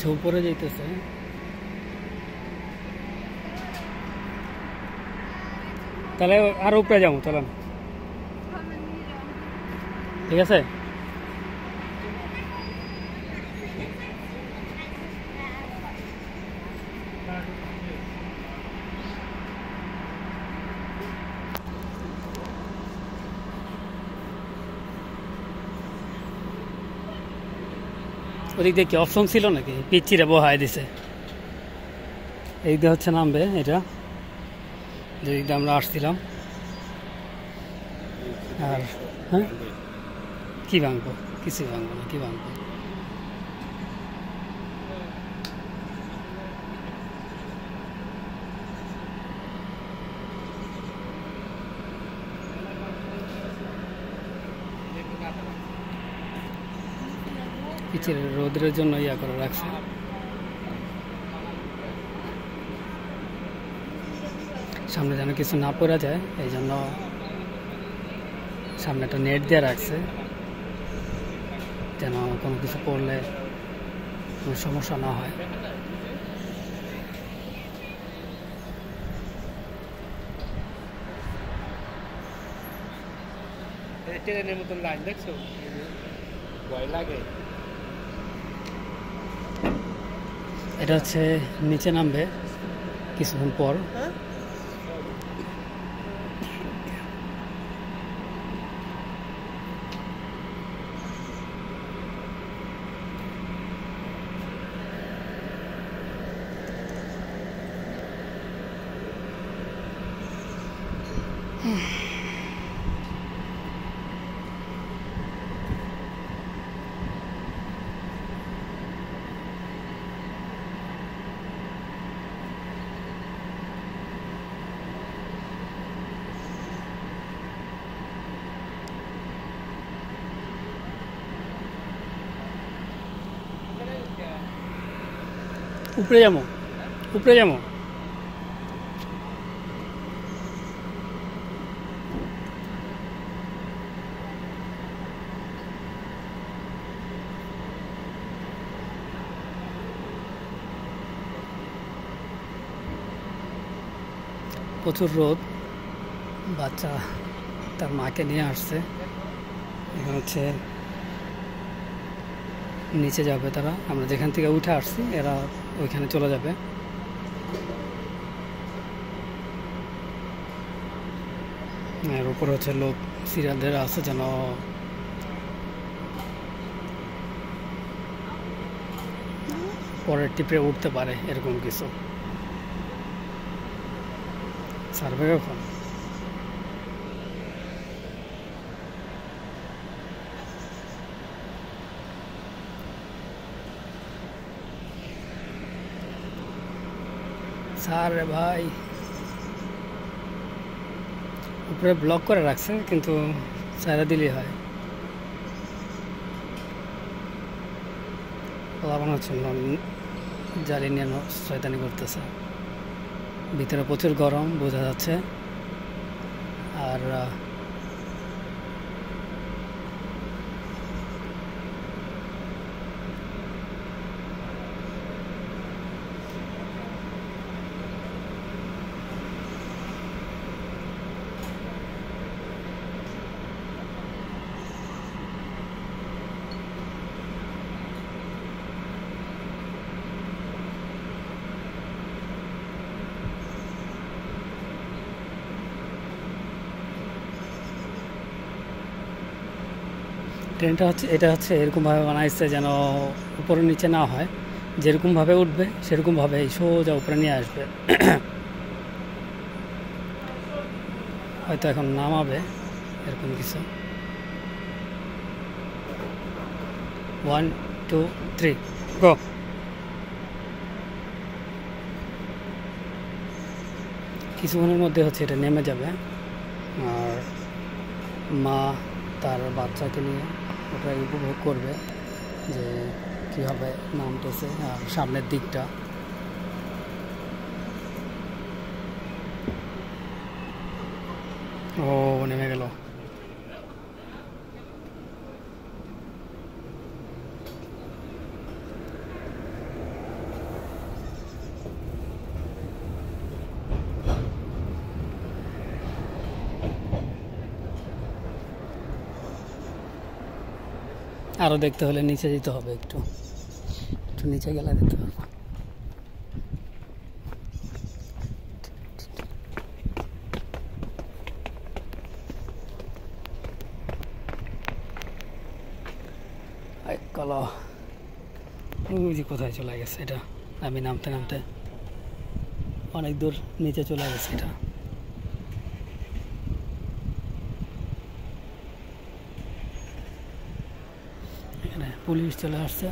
আচ্ছা উপরে যাইতেছে। তাহলে আরো উপরে যাবো, চলেন। ঠিক আছে। ওদিক দিয়ে কি অপশন ছিল নাকি? পিচ্চিরে বহায় দিছে। এই দিয়ে হচ্ছে নামবে এটা, যেদিক দিয়ে আমরা আসছিলাম। আর হ্যাঁ, কি ভাঙবো? কিছুই ভাঙবো না। কি ভাঙবো? পিচ্চিরে রোদের জন্য ইয়া করে রাখছে। সামনে যেন কিছু না পড়া যায়, এই জন্য সামনে একটা নেট দিয়ে রাখছে, যেন কোনো কিছু পড়লে কোনো সমস্যা না হয়। ট্রেনের মতন লাইন দেখছো, ভয় লাগে। এটা হচ্ছে নিচে নামবে কিছুক্ষণ পর। উপরে যাবো, উপরে যাবো। প্রচুর রোদ, বাচ্চা তার মাকে নিয়ে আসছে। এখানে হচ্ছে নিচে যাবে তারা, আমরা যেখান থেকে উঠে আসছি এরা ওইখানে চলে যাবে। এর উপরে হচ্ছে লোক সিরিয়াল ধরে আছে যেন পরের টিপে উঠতে পারে, এরকম কিছু। সার্ভে কখন? স্যার রে ভাই, উপরে ব্লক করে রাখছে কিন্তু সারা দিলেই হয়। লাগানো হচ্ছে জালি নিয়ে শয়তানি করতেছে। ভিতরে প্রচুর গরম বোঝা যাচ্ছে। আর ট্রেনটা হচ্ছে, এটা হচ্ছে এরকমভাবে বানাইছে যেন উপরে নিচে না হয়, যেরকমভাবে উঠবে সেরকমভাবে সোজা উপরে নিয়ে আসবে। হয়তো এখন নামাবে এরকম কিছু। 1 2 3 গো। কিছুক্ষণের মধ্যে হচ্ছে এটা নেমে যাবে। আর মা তার বাচ্চাকে নিয়ে ওটা উপভোগ করবে যে কীভাবে নামতেছে। আর সামনের দিকটা ও নেমে গেল। আরও দেখতে হলে নিচে যেতে হবে, একটু একটু নিচে গেলে দেখতে পারবো। কলা ওই যে কোথায় চলে গেছে এটা, আমি নামতে নামতে অনেক দূর নিচে চলে গেছে এটা। এখানে পুলিশ চলে আসছে,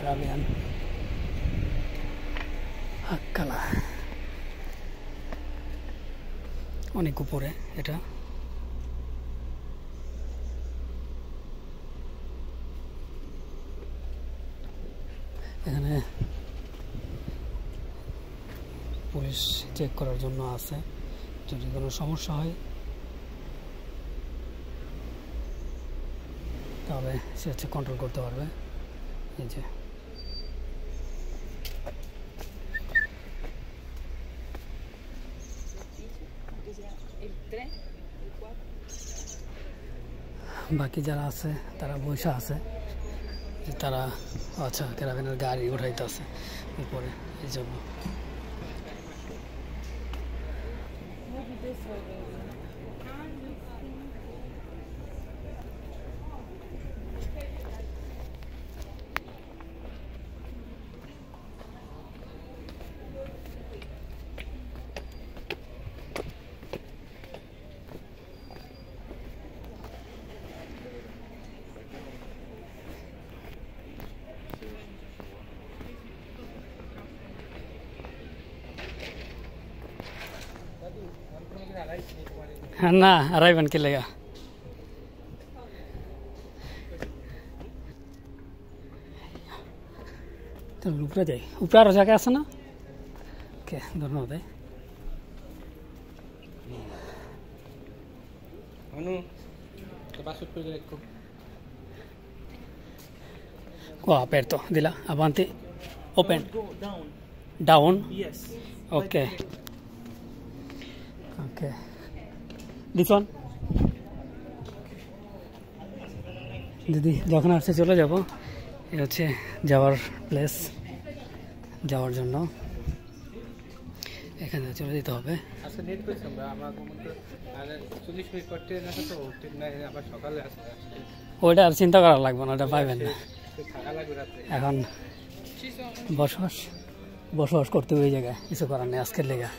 রাবিয়ান হাক্কালা অনেক উপরে এটা। এখানে পুলিশ চেক করার জন্য আছে, যদি কোনো সমস্যা হয় তাহলে সে হচ্ছে কন্ট্রোল করতে পারবে। এই যে বাকি যারা আছে তারা বৈশা আছে, তারা আচ্ছা ক্যারাভ্যানের গাড়ি উঠাইতে আছে উপরে, এই জন্য না আড়াইবেন কি লেগা। উপরে যাই, উপরে আরো জায়গা আছে না? ওকে ধন্যবাদ। Qua aperto di là, avanti, open, down, Yes. okay, okay, this one. দিদি যখন আসছে চলে যাব, এটা হচ্ছে যাওয়ার প্লেস, যাওয়ার জন্য এখানে চলে যেতে হবে। আচ্ছা নেট পেয়েছি আমরা তো আর 40 মিনিট পর ট্রেন আছে, তো ট্রেন নাই আবার সকালে আসে। ওইটা আর চিন্তা করা লাগবে না, ওটা পাইবেন না। থাকা লাগবে রাতে। এখন বসবাস করতে ওই জায়গায়, কিছু করার নেই আজকের লেগা।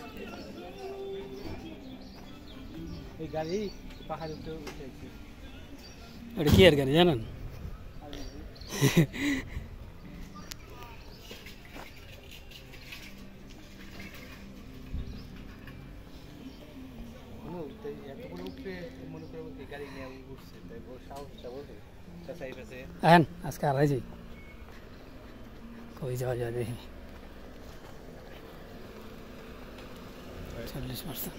এই গাড়ি পাহাড়ে উঠে উঠেছে। ওটা কি এর গাড়ি জানেন? আজকে আর যাই, কই যাওয়া যায় দেখি। 40%।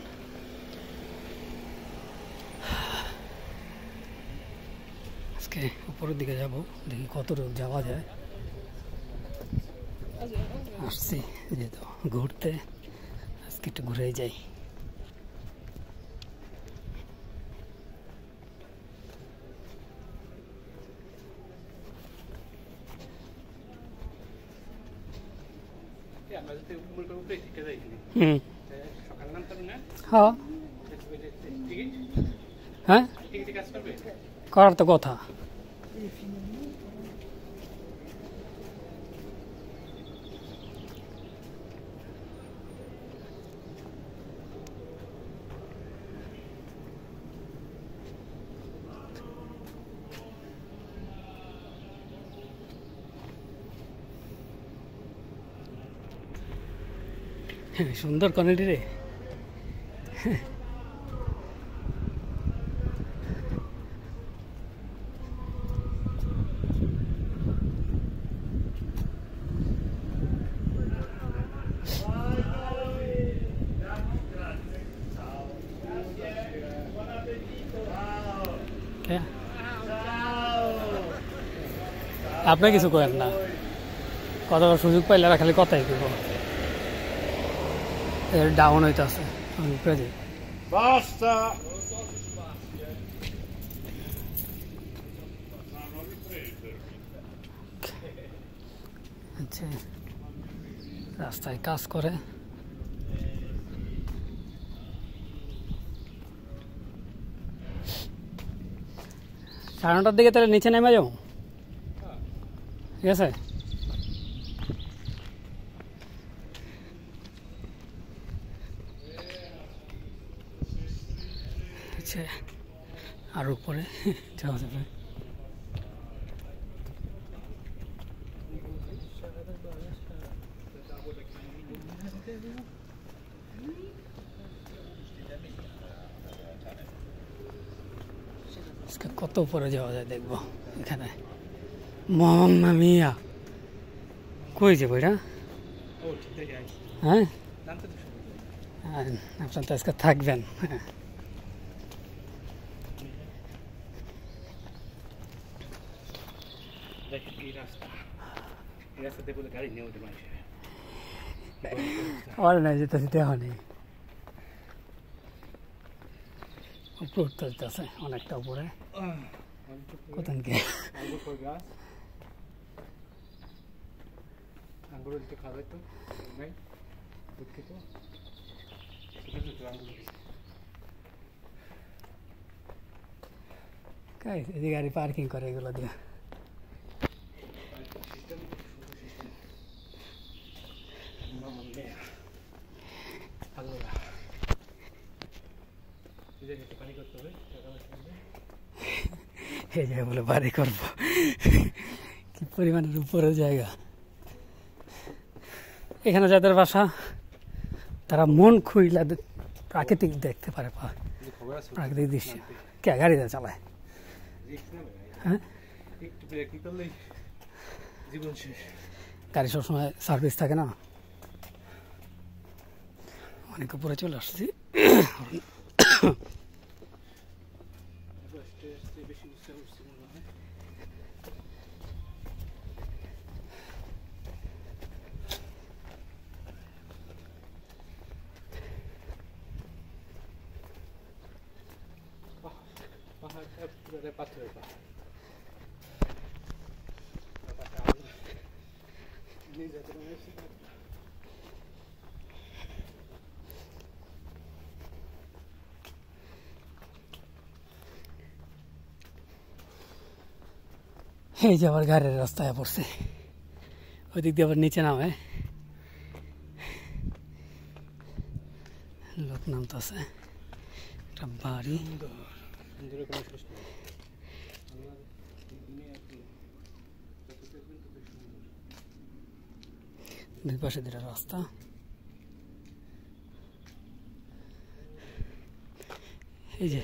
আজকে উপরের দিকে যাব, দেখি কত দূর যাওয়া যায়। আসছি যেহেতু ঘুরতে, আজকে একটু ঘুরেই যাই। হ্যাঁ করার তো কথা। সুন্দর কোয়ালিটি রে। আপনি কিছু করেন না, কত সুযোগ পাইলে খালি কথাই করবো। ডাউন হইতে আছে উপরে যাই। হচ্ছে রাস্তায় কাজ করে। সাড়ে 9টার দিকে তাহলে নিচে নেমে যাবো, ঠিক আছে? আচ্ছা, আর উপরে যাওয়া যাবে। কত উপরে যাওয়া যায় দেখবো এখানে। মাম্মা মিয়া, কই যাবো এটা? হ্যাঁ, আপনার তো আজকে থাকবেন। হ্যাঁ, নাই যেতেছি, দেওয়া নেই। উপরে উঠতে হইতেছে অনেকটা উপরে। কোথায় এই গাড়ি পার্কিং করে এগুলো দিয়ে। এই জায়গা বলে বাড়ি করবো, কি পরিমাণের উপরের জায়গা। এখানে যাদের বাসা তারা মন খুইলা প্রাকৃতিক দেখতে পারে, প্রাকৃতিক দৃশ্য। কে গাড়িতে চালায়? হ্যাঁ, গাড়ি সবসময় সার্ভিস থাকে না। অনেক উপরে চলে আসছি। এই যে আবার গাড়ির রাস্তায় পড়ছে, ওই দিক দিয়ে আবার নিচে নামে লোক নামতেছে। একটা বাড়ি, দুই পাশে দুটা রাস্তা। এই যে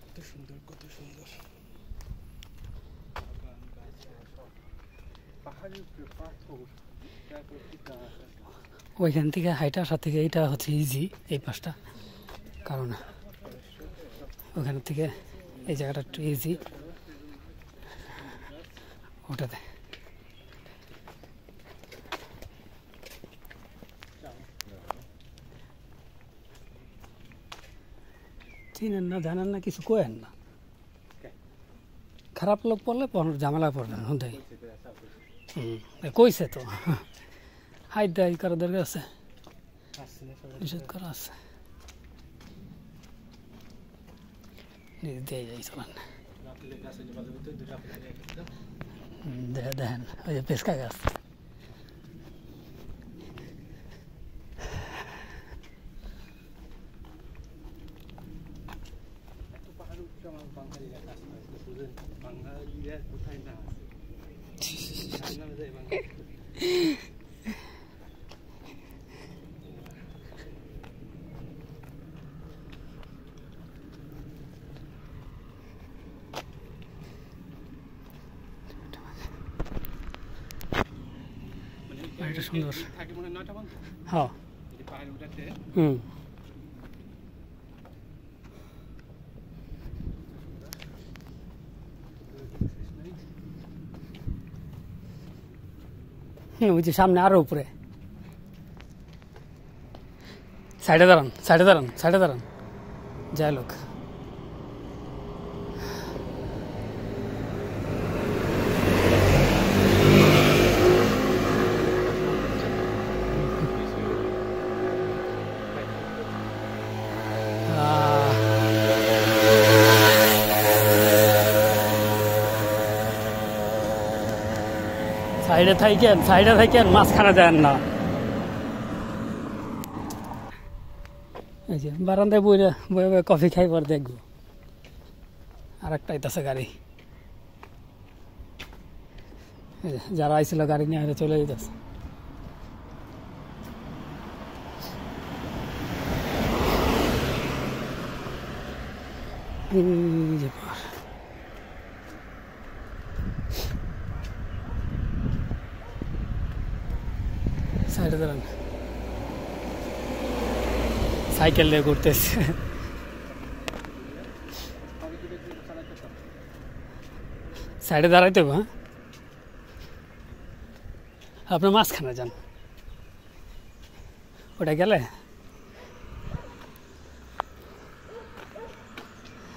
কত সুন্দর ওইখান থেকে হাইটা আসার থেকে এইটা হচ্ছে ইজি, এই পাশটা, কারণ ওখান থেকে এই জায়গাটা একটু ইজি। ওটাতে চিনেন না, জানেন না, কিছু কোয়েন না। খারাপ লোক পড়লে ঝামেলা পড়বেন। হুদাই কইছে তো, হাইট দেয় কারো দরকার আছে, নিষেধ করা আছে। দিয়ে যাই চলেন, দেখেন ওই যে পেস্কা গাছ। এটা সুন্দর। হ্যাঁ, ওই যে সামনে আরো উপরে। সাইডে দাঁড়ান, সাইডে দাঁড়ান, সাইডে দাঁড়ান, যাই লোক। সাইডে থাকেন মাঝখানে যান না। এই যে বারান্দায় বইয়ে বয়ে কফি খাই পর দেখবো আর একটা আইতাছে গাড়ি। যারা আইছিল গাড়ি নিয়ে চলে যেতেছে। সাইডে দাঁড়ান, সাইকেল দিয়ে ঘুরতেছে। সাইডে দাঁড়াইতে হবে। হ্যাঁ, আপনি মাঝখানে যান, ওটা গেলে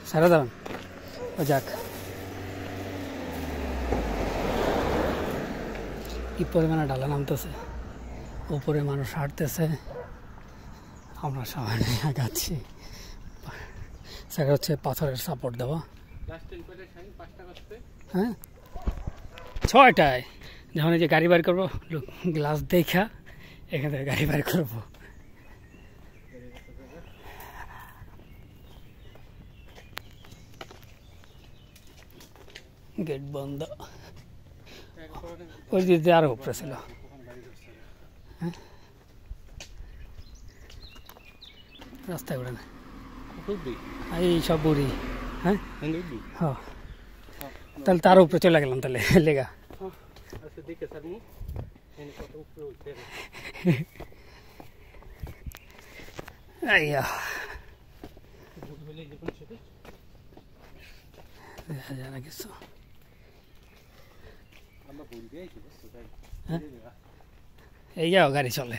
সাইডে দাঁড়ান। ও যাক, কি পরিমাণে ঢালা নামতেছে, উপরে মানুষ হাঁটতেছে, আমরা সবাই আগাচ্ছি। সেটা হচ্ছে পাথরের সাপোর্ট দেওয়া। হ্যাঁ, 6টায় যখন এই যে গাড়ি বার করবো, গ্লাস দেখা এখান থেকে গাড়ি বার করবো। গেট বন্ধ, ওই দিকে আরো উপরে ছিল। হ্যাঁ, রাস্তায় উঠে না এই সব বুড়ি। হ্যাঁ হ্যাঁ, তাহলে তার উপরে চলে গেলাম তাহলে লেগা। দেখা যায় না কিছু। এই যাও গাড়ি চলে।